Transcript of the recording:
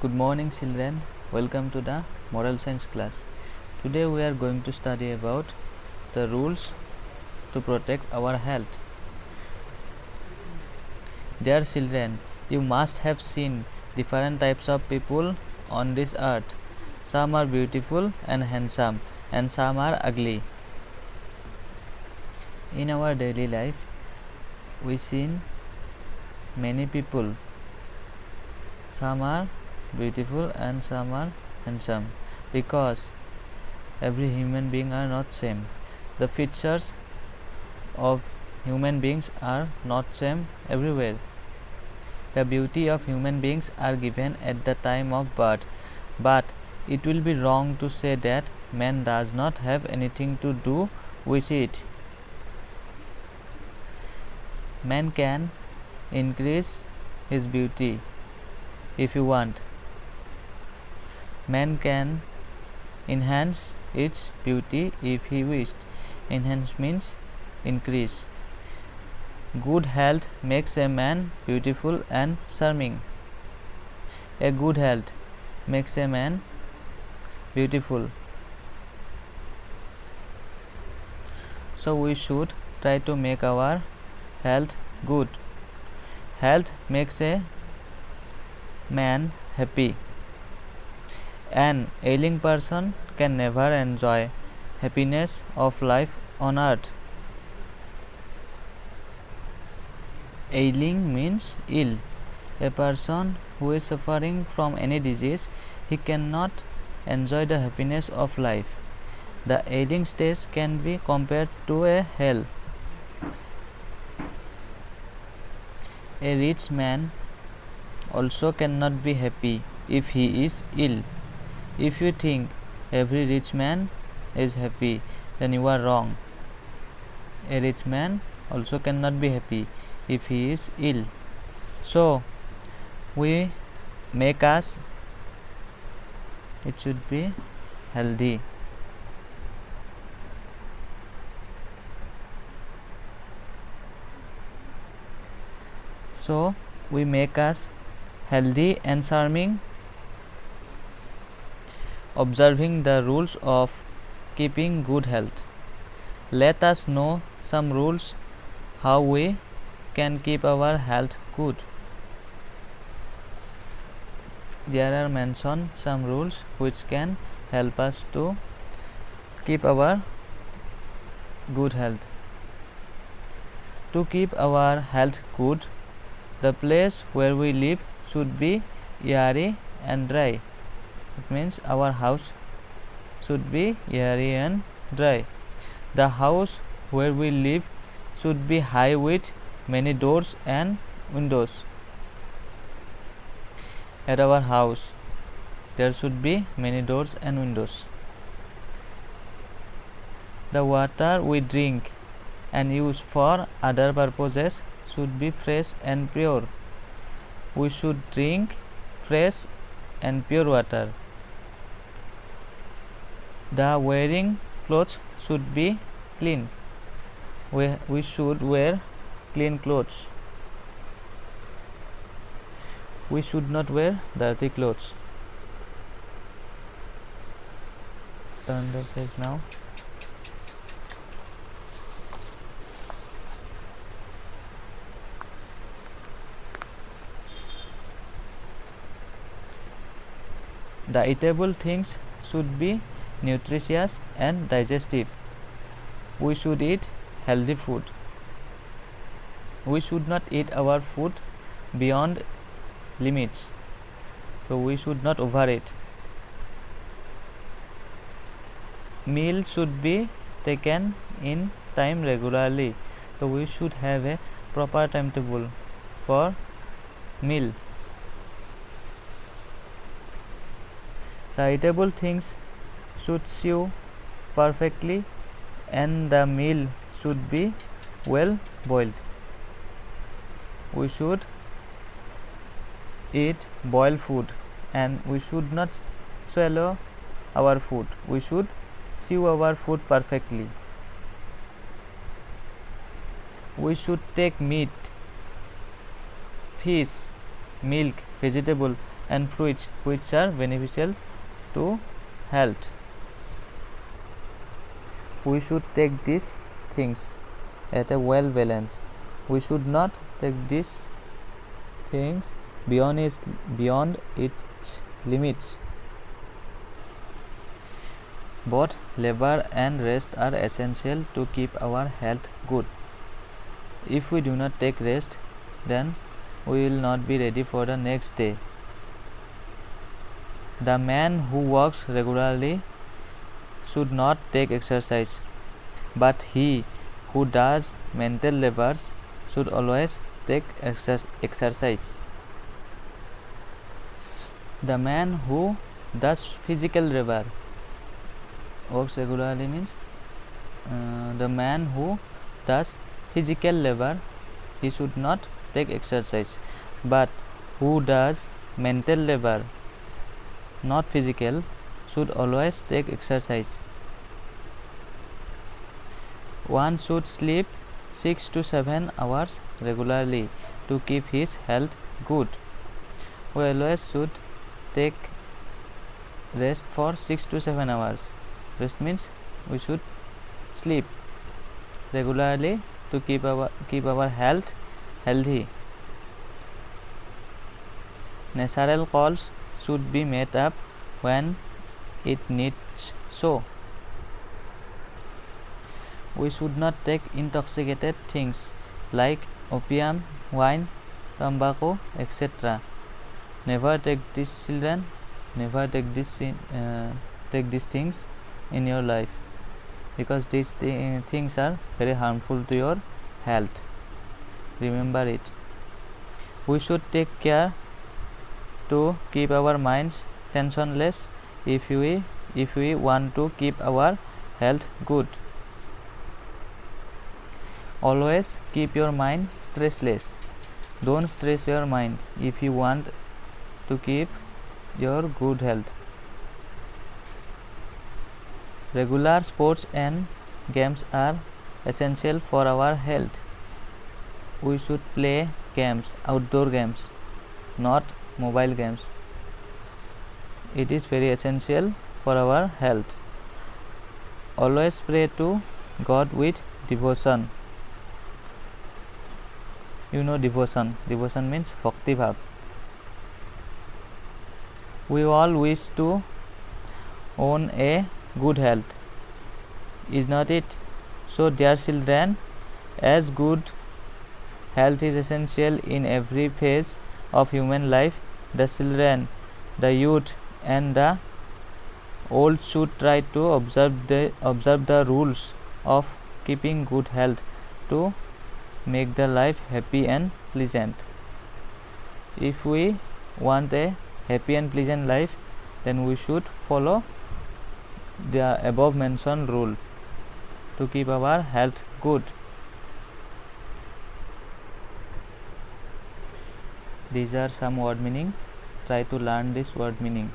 Good morning children, welcome to the moral science class. Today we are going to study about the rules to protect our health. Dear children, you must have seen different types of people on this earth. Some are beautiful and handsome and some are ugly. In our daily life, we see many people. Some are beautiful and some are handsome because every human being are not same. The features of human beings are not same everywhere. The beauty of human beings are given at the time of birth, but it will be wrong to say that man does not have anything to do with it. Man can increase his beauty if you want. Man can enhance its beauty if he wished. Enhance means increase. Good health makes a man beautiful and charming. A good health makes a man beautiful. So we should try to make our health good. Health makes a man happy. An ailing person can never enjoy happiness of life on earth. Ailing means ill. A person who is suffering from any disease, he cannot enjoy the happiness of life. The ailing stage can be compared to a hell. A rich man also cannot be happy if he is ill. If you think every rich man is happy, then you are wrong. A rich man also cannot be happy if he is ill. So we make us, it should be healthy. So we make us healthy and charming, observing the rules of keeping good health. Let us know some rules how we can keep our health good. There are mentioned some rules which can help us to keep our good health. To keep our health good, the place where we live should be airy and dry. It means our house should be airy and dry. The house where we live should be high with many doors and windows. At our house there should be many doors and windows. The water we drink and use for other purposes should be fresh and pure. We should drink fresh and pure water. The wearing clothes should be clean. We should wear clean clothes. We should not wear dirty clothes. Turn the page now. The eatable things should be nutritious and digestive. We should eat healthy food. We should not eat our food beyond limits. So we should not overeat. Meal should be taken in time regularly. So we should have a proper timetable for meal. The eatable things should chew perfectly and the meal should be well boiled. We should eat boiled food and we should not swallow our food. We should chew our food perfectly. We should take meat, fish, milk, vegetable and fruits which are beneficial to health. We should take these things at a well balance. We should not take these things beyond its limits. Both labor and rest are essential to keep our health good. If we do not take rest, then we will not be ready for the next day. The man who works regularly should not take exercise, but he who does mental labors should always take exercise. The man who does physical labor works regularly means the man who does physical labor, he should not take exercise, but who does mental labor, not physical, should always take exercise. One should sleep 6 to 7 hours regularly to keep his health good. We always should take rest for 6 to 7 hours. Rest means we should sleep regularly to keep our health healthy. Natural calls should be made up when it needs so. We should not take intoxicated things like opium, wine, tobacco, etc. Never take these children. Never take these things in your life, because these things are very harmful to your health. Remember it. We should take care to keep our minds tensionless if we want to keep our health good. Always keep your mind stressless. Don't stress your mind if you want to keep your good health. Regular sports and games are essential for our health. We should play games, outdoor games, not mobile games. It is very essential for our health. Always pray to God with devotion. You know devotion. Devotion means bhakti bhav. We all wish to own a good health, is not it? So dear children, as good health is essential in every phase of human life, the children, the youth and the old should try to observe the rules of keeping good health to make the life happy and pleasant. If we want a happy and pleasant life, then we should follow the above mentioned rule to keep our health good. These are some word meaning. Try to learn this word meaning.